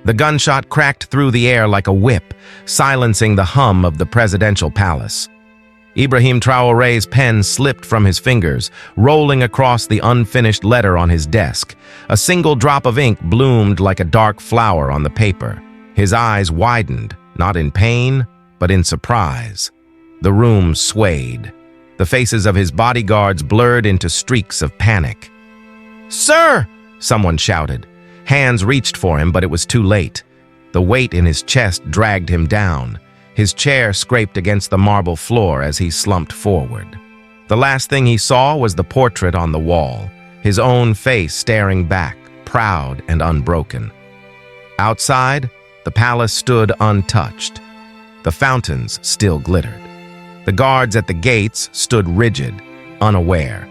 The gunshot cracked through the air like a whip, silencing the hum of the presidential palace. Ibrahim Traoré's pen slipped from his fingers, rolling across the unfinished letter on his desk. A single drop of ink bloomed like a dark flower on the paper. His eyes widened, not in pain, but in surprise. The room swayed. The faces of his bodyguards blurred into streaks of panic. "Sir!" someone shouted. Hands reached for him, but it was too late. The weight in his chest dragged him down. His chair scraped against the marble floor as he slumped forward. The last thing he saw was the portrait on the wall, his own face staring back, proud and unbroken. Outside, the palace stood untouched. The fountains still glittered. The guards at the gates stood rigid, unaware.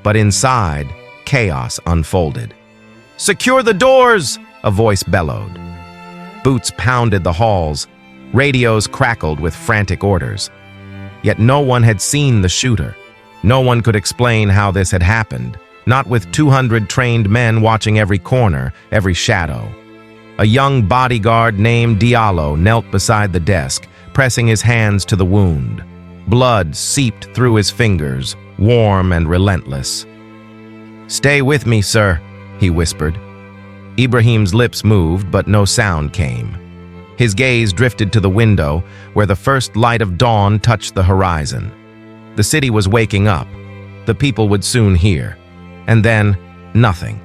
But inside, chaos unfolded. "Secure the doors!" a voice bellowed. Boots pounded the halls. Radios crackled with frantic orders. Yet no one had seen the shooter. No one could explain how this had happened, not with 200 trained men watching every corner, every shadow. A young bodyguard named Diallo knelt beside the desk, pressing his hands to the wound. Blood seeped through his fingers, warm and relentless. "Stay with me, sir," he whispered. Ibrahim's lips moved, but no sound came. His gaze drifted to the window, where the first light of dawn touched the horizon. The city was waking up. The people would soon hear. And then, nothing.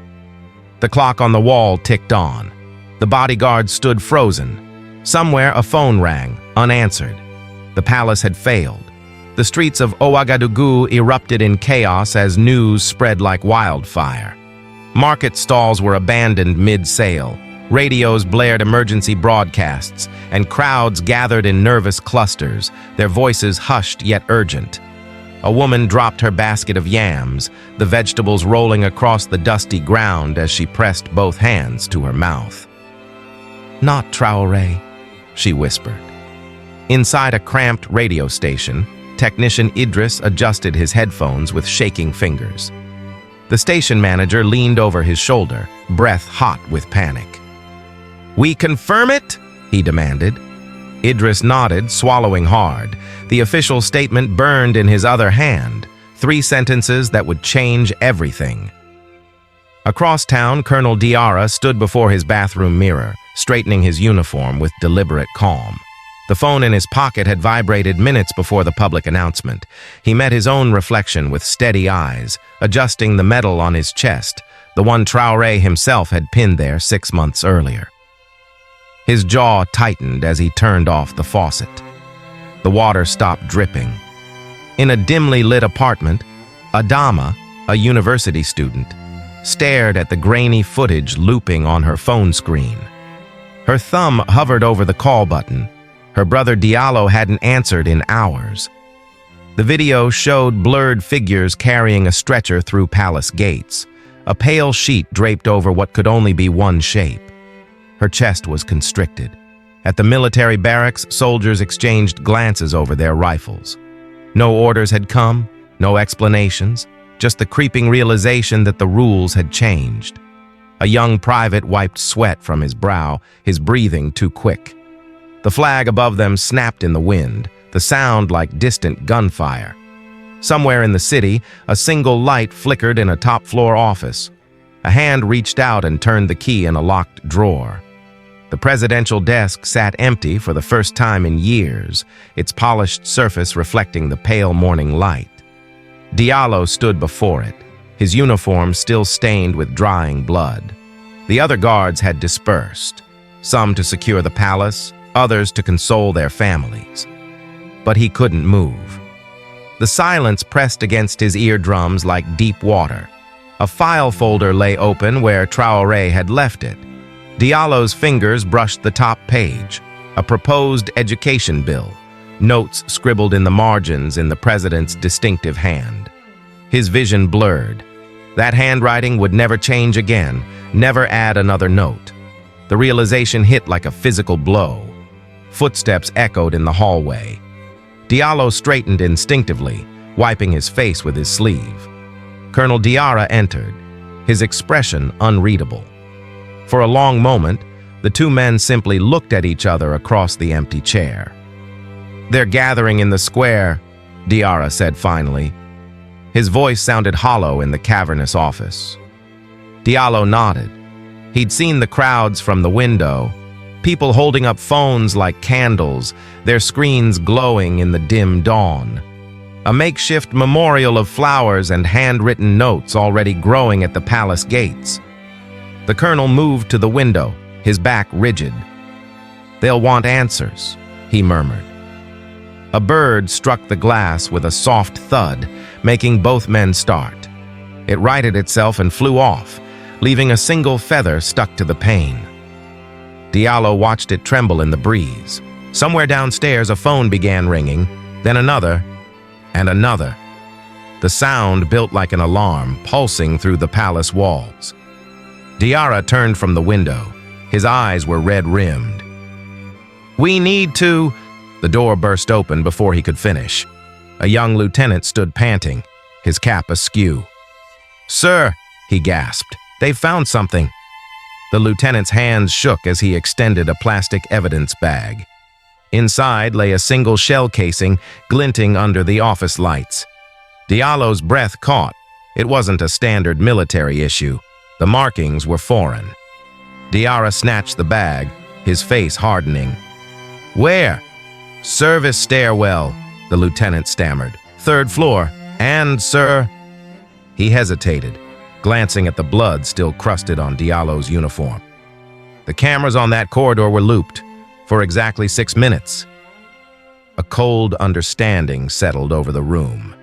The clock on the wall ticked on. The bodyguard stood frozen. Somewhere a phone rang, unanswered. The palace had failed. The streets of Ouagadougou erupted in chaos as news spread like wildfire. Market stalls were abandoned mid-sale. Radios blared emergency broadcasts, and crowds gathered in nervous clusters, their voices hushed yet urgent. A woman dropped her basket of yams, the vegetables rolling across the dusty ground as she pressed both hands to her mouth. "Not Traoré," she whispered. Inside a cramped radio station, technician Idris adjusted his headphones with shaking fingers. The station manager leaned over his shoulder, breath hot with panic. "We confirm it?" he demanded. Idris nodded, swallowing hard. The official statement burned in his other hand, 3 sentences that would change everything. Across town, Colonel Diarra stood before his bathroom mirror, straightening his uniform with deliberate calm. The phone in his pocket had vibrated minutes before the public announcement. He met his own reflection with steady eyes, adjusting the medal on his chest, the one Traoré himself had pinned there 6 months earlier. His jaw tightened as he turned off the faucet. The water stopped dripping. In a dimly lit apartment, Adama, a university student, stared at the grainy footage looping on her phone screen. Her thumb hovered over the call button. Her brother Diallo hadn't answered in hours. The video showed blurred figures carrying a stretcher through palace gates, a pale sheet draped over what could only be one shape. Her chest was constricted. At the military barracks, soldiers exchanged glances over their rifles. No orders had come, no explanations, just the creeping realization that the rules had changed. A young private wiped sweat from his brow, his breathing too quick. The flag above them snapped in the wind, the sound like distant gunfire. Somewhere in the city, a single light flickered in a top-floor office. A hand reached out and turned the key in a locked drawer. The presidential desk sat empty for the first time in years, its polished surface reflecting the pale morning light. Diallo stood before it, his uniform still stained with drying blood. The other guards had dispersed, some to secure the palace, others to console their families. But he couldn't move. The silence pressed against his eardrums like deep water. A file folder lay open where Traoré had left it. Diallo's fingers brushed the top page, a proposed education bill, notes scribbled in the margins in the president's distinctive hand. His vision blurred. That handwriting would never change again, never add another note. The realization hit like a physical blow. Footsteps echoed in the hallway. Diallo straightened instinctively, wiping his face with his sleeve. Colonel Diarra entered, his expression unreadable. For a long moment, The two men simply looked at each other across the empty chair. "They're gathering in the square," Diarra said finally. His voice sounded hollow in the cavernous office. Diallo nodded. He'd seen the crowds from the window, people holding up phones like candles, their screens glowing in the dim dawn. A makeshift memorial of flowers and handwritten notes already growing at the palace gates. The colonel moved to the window, his back rigid. "They'll want answers," he murmured. A bird struck the glass with a soft thud, making both men start. It righted itself and flew off, leaving a single feather stuck to the pane. Diallo watched it tremble in the breeze. Somewhere downstairs, a phone began ringing, then another, and another. The sound built like an alarm, pulsing through the palace walls. Diarra turned from the window. His eyes were red-rimmed. "We need to—" The door burst open before he could finish. A young lieutenant stood panting, his cap askew. "Sir," he gasped, "they've found something." The lieutenant's hands shook as he extended a plastic evidence bag. Inside lay a single shell casing glinting under the office lights. Diallo's breath caught. It wasn't a standard military issue. The markings were foreign. Diarra snatched the bag, his face hardening. "Where?" "Service stairwell," the lieutenant stammered. "Third floor. And, sir—" He hesitated, glancing at the blood still crusted on Diallo's uniform. "The cameras on that corridor were looped for exactly 6 minutes." A cold understanding settled over the room.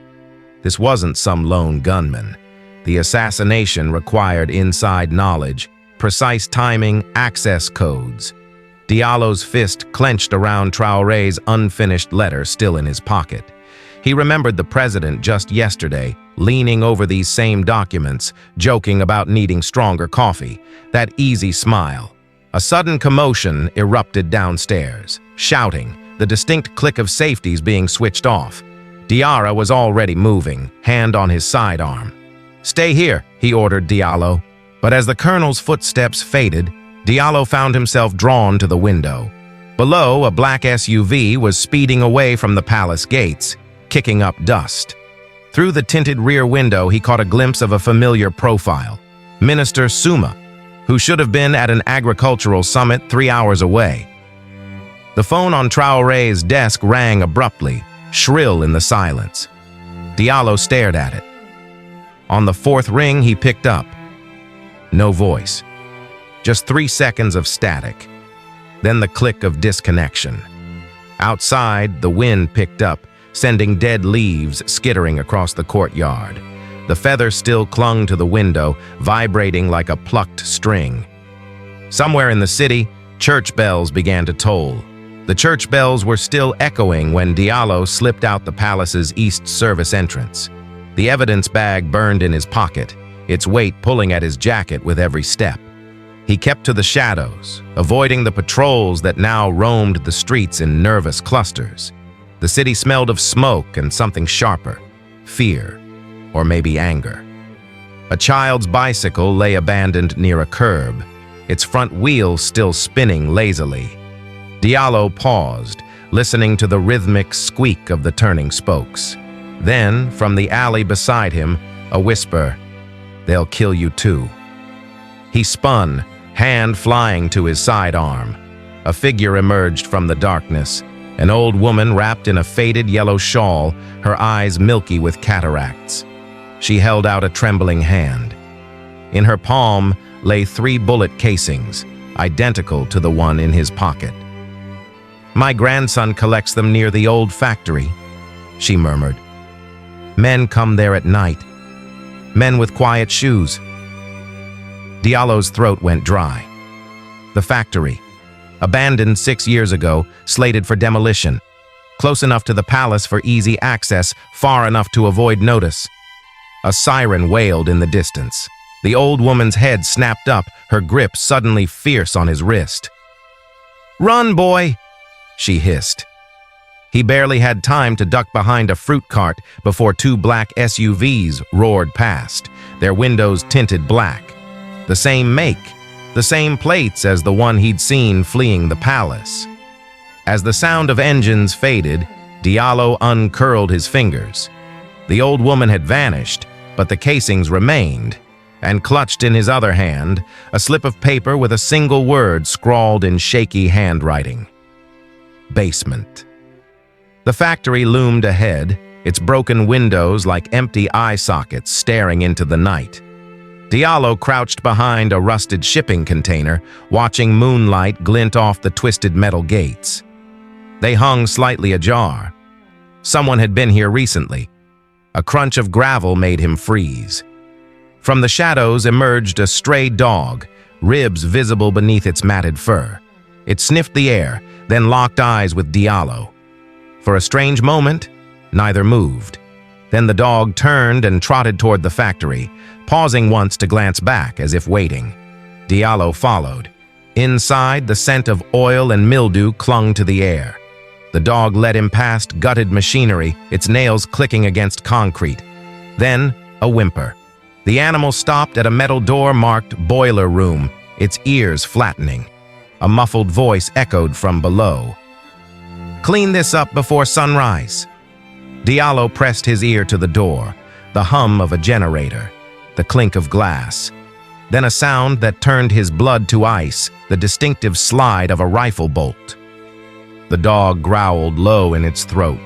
This wasn't some lone gunman. The assassination required inside knowledge, precise timing, access codes. Diallo's fist clenched around Traoré's unfinished letter still in his pocket. He remembered the president just yesterday, leaning over these same documents, joking about needing stronger coffee. That easy smile. A sudden commotion erupted downstairs. Shouting, the distinct click of safeties being switched off. Diarra was already moving, hand on his sidearm. "Stay here," he ordered Diallo. But as the colonel's footsteps faded, Diallo found himself drawn to the window. Below, a black SUV was speeding away from the palace gates, kicking up dust. Through the tinted rear window, he caught a glimpse of a familiar profile. Minister Suma, who should have been at an agricultural summit 3 hours away. The phone on Traoré's desk rang abruptly, shrill in the silence. Diallo stared at it. On the 4th ring, he picked up. No voice. Just 3 seconds of static. Then the click of disconnection. Outside, the wind picked up, sending dead leaves skittering across the courtyard. The feather still clung to the window, vibrating like a plucked string. Somewhere in the city, church bells began to toll. The church bells were still echoing when Diallo slipped out the palace's east service entrance. The evidence bag burned in his pocket, its weight pulling at his jacket with every step. He kept to the shadows, avoiding the patrols that now roamed the streets in nervous clusters. The city smelled of smoke and something sharper, fear, or maybe anger. A child's bicycle lay abandoned near a curb, its front wheels still spinning lazily. Diallo paused, listening to the rhythmic squeak of the turning spokes. Then, from the alley beside him, a whisper, "They'll kill you too." He spun, hand flying to his sidearm. A figure emerged from the darkness, an old woman wrapped in a faded yellow shawl, her eyes milky with cataracts. She held out a trembling hand. In her palm lay 3 bullet casings, identical to the one in his pocket. "My grandson collects them near the old factory," she murmured. "Men come there at night. Men with quiet shoes." Diallo's throat went dry. The factory, abandoned 6 years ago, slated for demolition. Close enough to the palace for easy access, far enough to avoid notice. A siren wailed in the distance. The old woman's head snapped up, her grip suddenly fierce on his wrist. "Run, boy!" she hissed. He barely had time to duck behind a fruit cart before 2 black SUVs roared past, their windows tinted black. The same make, the same plates as the one he'd seen fleeing the palace. As the sound of engines faded, Diallo uncurled his fingers. The old woman had vanished, but the casings remained, and clutched in his other hand, a slip of paper with a single word scrawled in shaky handwriting. Basement. The factory loomed ahead, its broken windows like empty eye sockets staring into the night. Diallo crouched behind a rusted shipping container, watching moonlight glint off the twisted metal gates. They hung slightly ajar. Someone had been here recently. A crunch of gravel made him freeze. From the shadows emerged a stray dog, ribs visible beneath its matted fur. It sniffed the air, then locked eyes with Diallo. For a strange moment, neither moved. Then the dog turned and trotted toward the factory, pausing once to glance back as if waiting. Diallo followed. Inside, the scent of oil and mildew clung to the air. The dog led him past gutted machinery, its nails clicking against concrete. Then, a whimper. The animal stopped at a metal door marked Boiler Room, its ears flattening. A muffled voice echoed from below. "Clean this up before sunrise." Diallo pressed his ear to the door, the hum of a generator, the clink of glass. Then a sound that turned his blood to ice, the distinctive slide of a rifle bolt. The dog growled low in its throat.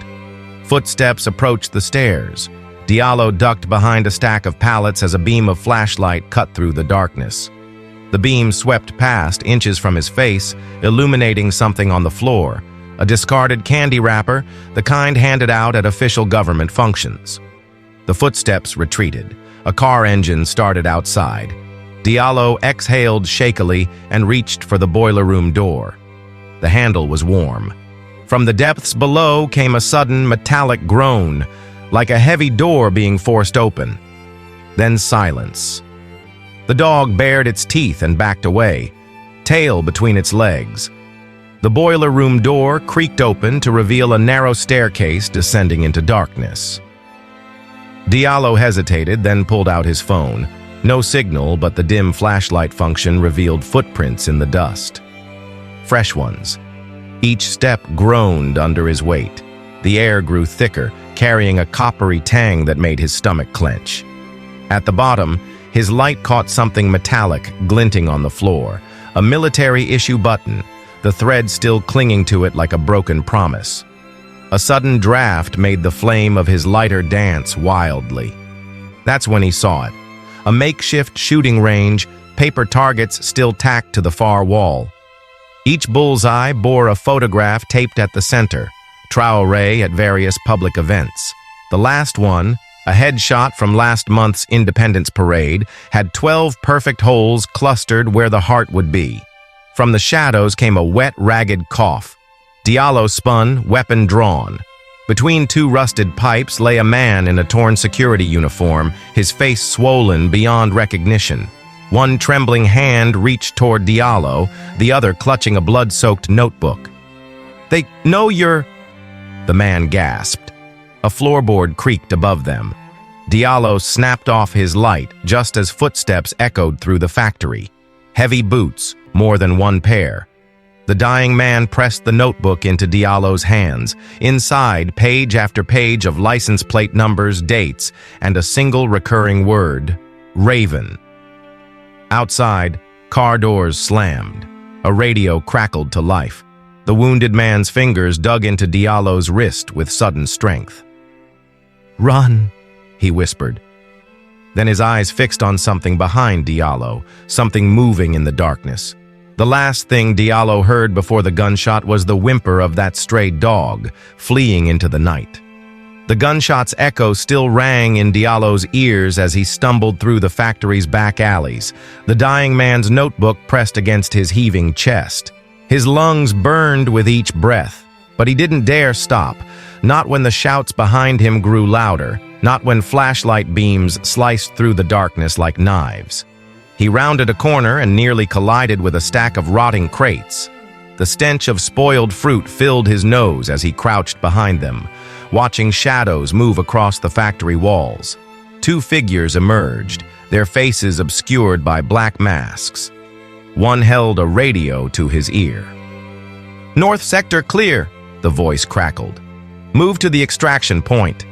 Footsteps approached the stairs. Diallo ducked behind a stack of pallets as a beam of flashlight cut through the darkness. The beam swept past, inches from his face, illuminating something on the floor. A discarded candy wrapper, the kind handed out at official government functions. The footsteps retreated. A car engine started outside. Diallo exhaled shakily and reached for the boiler room door. The handle was warm. From the depths below came a sudden metallic groan, like a heavy door being forced open. Then silence. The dog bared its teeth and backed away, tail between its legs. The boiler room door creaked open to reveal a narrow staircase descending into darkness. Diallo hesitated, then pulled out his phone. No signal, but the dim flashlight function revealed footprints in the dust. Fresh ones. Each step groaned under his weight. The air grew thicker, carrying a coppery tang that made his stomach clench. At the bottom, his light caught something metallic glinting on the floor, a military-issue button, the thread still clinging to it like a broken promise. A sudden draft made the flame of his lighter dance wildly. That's when he saw it. A makeshift shooting range, paper targets still tacked to the far wall. Each bullseye bore a photograph taped at the center, Traoré at various public events. The last one, a headshot from last month's Independence Parade, had 12 perfect holes clustered where the heart would be. From the shadows came a wet, ragged cough. Diallo spun, weapon drawn. Between two rusted pipes lay a man in a torn security uniform, his face swollen beyond recognition. One trembling hand reached toward Diallo, the other clutching a blood-soaked notebook. "They know you're—" the man gasped. A floorboard creaked above them. Diallo snapped off his light just as footsteps echoed through the factory. Heavy boots, more than one pair. The dying man pressed the notebook into Diallo's hands. Inside, page after page of license plate numbers, dates, and a single recurring word, Raven. Outside, car doors slammed. A radio crackled to life. The wounded man's fingers dug into Diallo's wrist with sudden strength. "Run," he whispered. Then his eyes fixed on something behind Diallo, something moving in the darkness. The last thing Diallo heard before the gunshot was the whimper of that stray dog, fleeing into the night. The gunshot's echo still rang in Diallo's ears as he stumbled through the factory's back alleys, the dying man's notebook pressed against his heaving chest. His lungs burned with each breath, but he didn't dare stop, not when the shouts behind him grew louder, not when flashlight beams sliced through the darkness like knives. He rounded a corner and nearly collided with a stack of rotting crates. The stench of spoiled fruit filled his nose as he crouched behind them, watching shadows move across the factory walls. Two figures emerged, their faces obscured by black masks. One held a radio to his ear. "North sector clear," the voice crackled. "Move to the extraction point."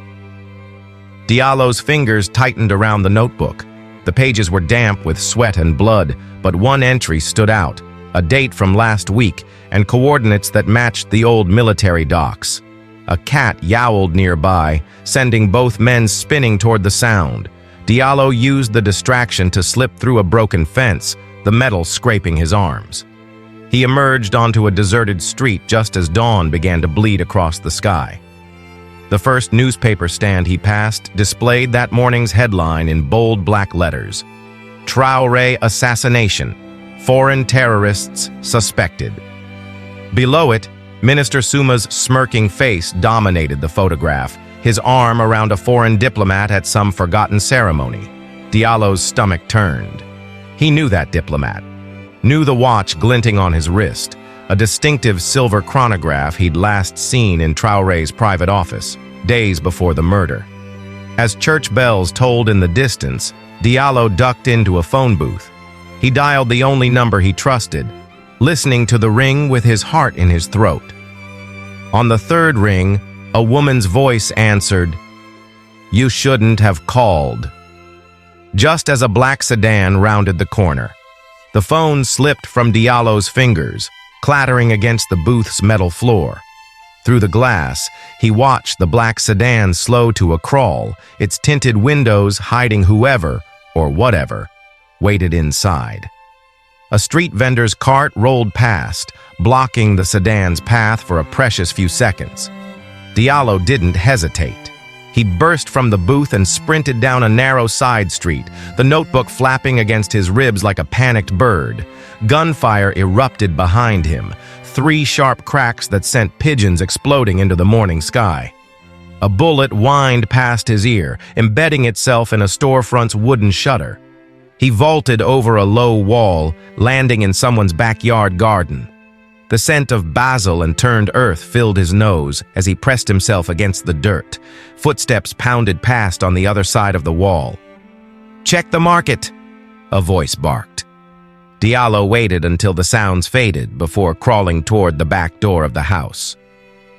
Diallo's fingers tightened around the notebook. The pages were damp with sweat and blood, but one entry stood out, a date from last week and coordinates that matched the old military docks. A cat yowled nearby, sending both men spinning toward the sound. Diallo used the distraction to slip through a broken fence, the metal scraping his arms. He emerged onto a deserted street just as dawn began to bleed across the sky. The first newspaper stand he passed displayed that morning's headline in bold black letters: "Traoré assassination. Foreign terrorists suspected." Below it, Minister Suma's smirking face dominated the photograph, his arm around a foreign diplomat at some forgotten ceremony. Diallo's stomach turned. He knew that diplomat, knew the watch glinting on his wrist, a distinctive silver chronograph he'd last seen in Traoré's private office, days before the murder. As church bells tolled in the distance, Diallo ducked into a phone booth. He dialed the only number he trusted, listening to the ring with his heart in his throat. On the third ring, a woman's voice answered, "You shouldn't have called." Just as a black sedan rounded the corner, the phone slipped from Diallo's fingers, clattering against the booth's metal floor. Through the glass, he watched the black sedan slow to a crawl, its tinted windows hiding whoever, or whatever, waited inside. A street vendor's cart rolled past, blocking the sedan's path for a precious few seconds. Diallo didn't hesitate. He burst from the booth and sprinted down a narrow side street, the notebook flapping against his ribs like a panicked bird. Gunfire erupted behind him, 3 sharp cracks that sent pigeons exploding into the morning sky. A bullet whined past his ear, embedding itself in a storefront's wooden shutter. He vaulted over a low wall, landing in someone's backyard garden. The scent of basil and turned earth filled his nose as he pressed himself against the dirt. Footsteps pounded past on the other side of the wall. "Check the market," a voice barked. Diallo waited until the sounds faded before crawling toward the back door of the house.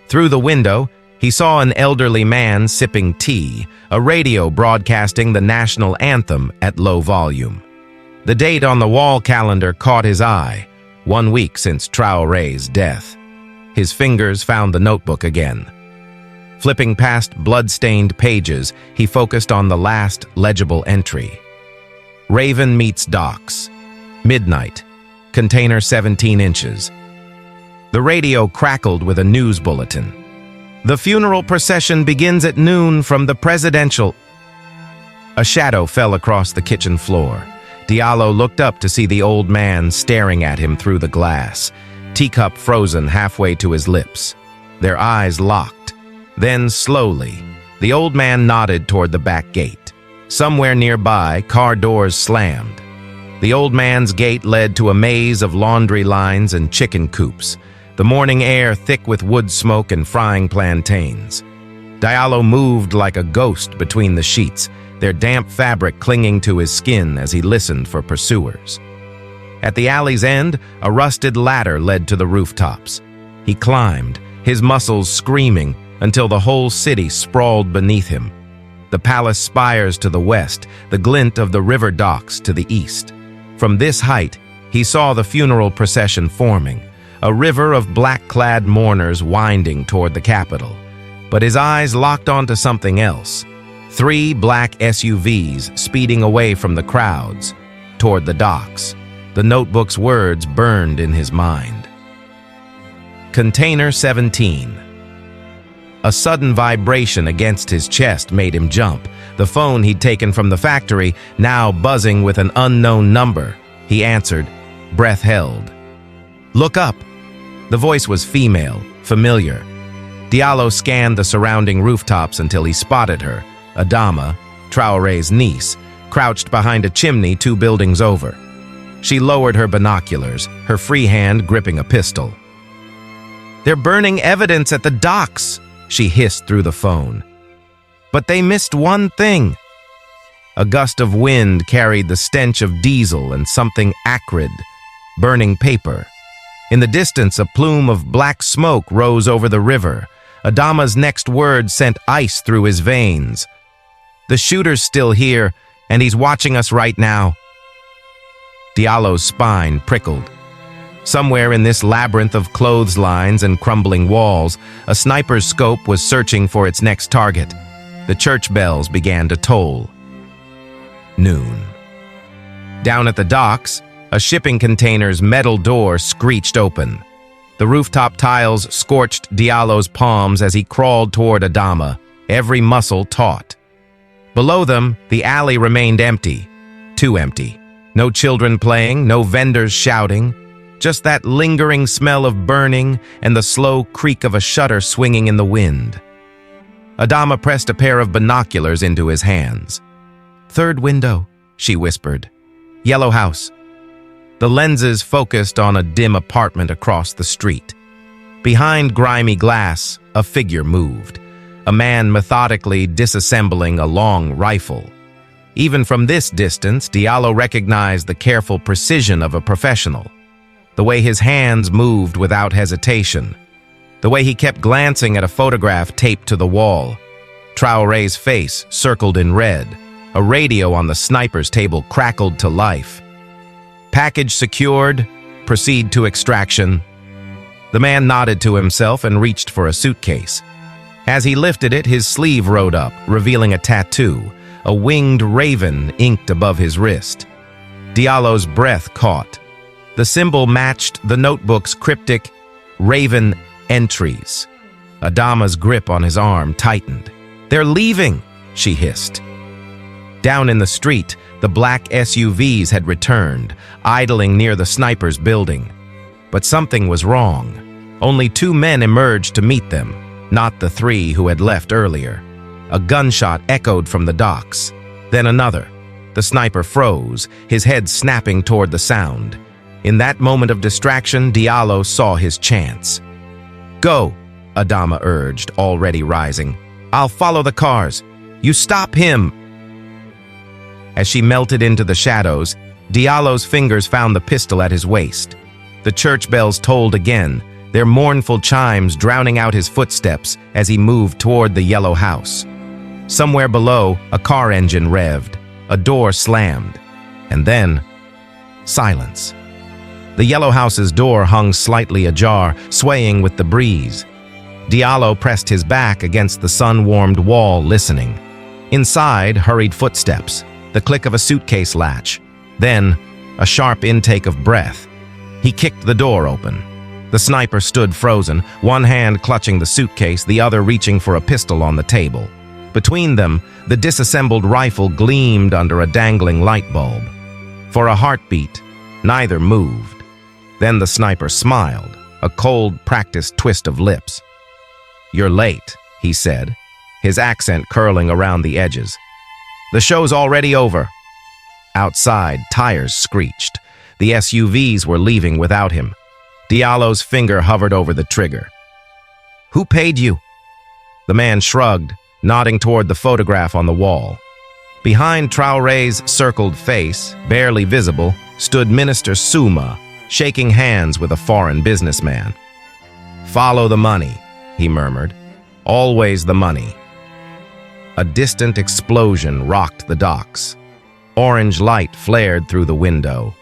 Through the window, he saw an elderly man sipping tea, a radio broadcasting the national anthem at low volume. The date on the wall calendar caught his eye, 1 week since Traoré's death. His fingers found the notebook again. Flipping past blood-stained pages, he focused on the last legible entry. Raven meets docks. Midnight. Container 17 inches. The radio crackled with a news bulletin. "The funeral procession begins at noon from the presidential..." A shadow fell across the kitchen floor. Diallo looked up to see the old man staring at him through the glass, teacup frozen halfway to his lips. Their eyes locked. Then, slowly, the old man nodded toward the back gate. Somewhere nearby, car doors slammed. The old man's gate led to a maze of laundry lines and chicken coops, the morning air thick with wood smoke and frying plantains. Diallo moved like a ghost between the sheets, their damp fabric clinging to his skin as he listened for pursuers. At the alley's end, a rusted ladder led to the rooftops. He climbed, his muscles screaming, until the whole city sprawled beneath him. The palace spires to the west, the glint of the river docks to the east. From this height, he saw the funeral procession forming, a river of black-clad mourners winding toward the Capitol. But his eyes locked onto something else. 3 black SUVs speeding away from the crowds, toward the docks. The notebook's words burned in his mind. Container 17. A sudden vibration against his chest made him jump, the phone he'd taken from the factory now buzzing with an unknown number. He answered, breath held. "Look up." The voice was female, familiar. Diallo scanned the surrounding rooftops until he spotted her, Adama, Traoré's niece, crouched behind a chimney 2 buildings over. She lowered her binoculars, her free hand gripping a pistol. "They're burning evidence at the docks," she hissed through the phone. "But they missed one thing." A gust of wind carried the stench of diesel and something acrid, burning paper. In the distance, a plume of black smoke rose over the river. Adama's next word sent ice through his veins. "The shooter's still here, and he's watching us right now." Diallo's spine prickled. Somewhere in this labyrinth of clotheslines and crumbling walls, a sniper's scope was searching for its next target. The church bells began to toll. Noon. Down at the docks, a shipping container's metal door screeched open. The rooftop tiles scorched Diallo's palms as he crawled toward Adama, every muscle taut. Below them, the alley remained empty. Too empty. No children playing, no vendors shouting. Just that lingering smell of burning and the slow creak of a shutter swinging in the wind. Adama pressed a pair of binoculars into his hands. "Third window," she whispered. "Yellow house." The lenses focused on a dim apartment across the street. Behind grimy glass, a figure moved, a man methodically disassembling a long rifle. Even from this distance, Diallo recognized the careful precision of a professional. The way his hands moved without hesitation. The way he kept glancing at a photograph taped to the wall. Traoré's face circled in red. A radio on the sniper's table crackled to life. "Package secured. Proceed to extraction." The man nodded to himself and reached for a suitcase. As he lifted it, his sleeve rode up, revealing a tattoo, a winged raven inked above his wrist. Diallo's breath caught. The symbol matched the notebook's cryptic "Raven entries." Adama's grip on his arm tightened. "They're leaving," she hissed. Down in the street, the black SUVs had returned, idling near the sniper's building. But something was wrong. Only 2 men emerged to meet them, not the 3 who had left earlier. A gunshot echoed from the docks. Then another. The sniper froze, his head snapping toward the sound. In that moment of distraction, Diallo saw his chance. "Go," Adama urged, already rising. "I'll follow the cars. You stop him." As she melted into the shadows, Diallo's fingers found the pistol at his waist. The church bells tolled again, their mournful chimes drowning out his footsteps as he moved toward the yellow house. Somewhere below, a car engine revved, a door slammed, and then silence. The yellow house's door hung slightly ajar, swaying with the breeze. Diallo pressed his back against the sun-warmed wall, listening. Inside, hurried footsteps, the click of a suitcase latch, then a sharp intake of breath. He kicked the door open. The sniper stood frozen, one hand clutching the suitcase, the other reaching for a pistol on the table. Between them, the disassembled rifle gleamed under a dangling light bulb. For a heartbeat, neither moved. Then the sniper smiled, a cold, practiced twist of lips. "You're late," he said, his accent curling around the edges. "The show's already over." Outside, tires screeched. The SUVs were leaving without him. Diallo's finger hovered over the trigger. "Who paid you?" The man shrugged, nodding toward the photograph on the wall. Behind Traoré's circled face, barely visible, stood Minister Suma, shaking hands with a foreign businessman. "Follow the money," he murmured. "Always the money." A distant explosion rocked the docks. Orange light flared through the window.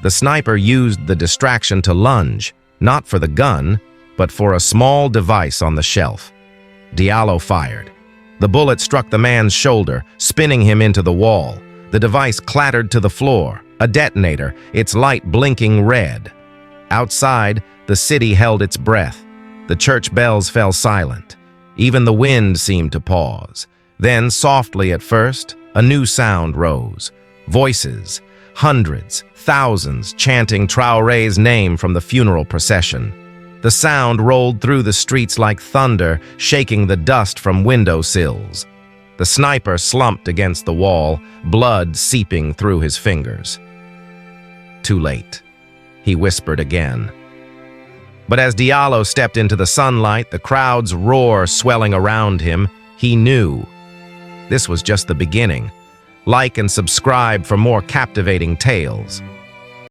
The sniper used the distraction to lunge, not for the gun, but for a small device on the shelf. Diallo fired. The bullet struck the man's shoulder, spinning him into the wall. The device clattered to the floor, a detonator, its light blinking red. Outside, the city held its breath. The church bells fell silent. Even the wind seemed to pause. Then, softly at first, a new sound rose. Voices, hundreds, thousands chanting Traoré's name from the funeral procession. The sound rolled through the streets like thunder, shaking the dust from windowsills. The sniper slumped against the wall, blood seeping through his fingers. "Too late," he whispered again. But as Diallo stepped into the sunlight, the crowd's roar swelling around him, he knew. This was just the beginning. Like and subscribe for more captivating tales.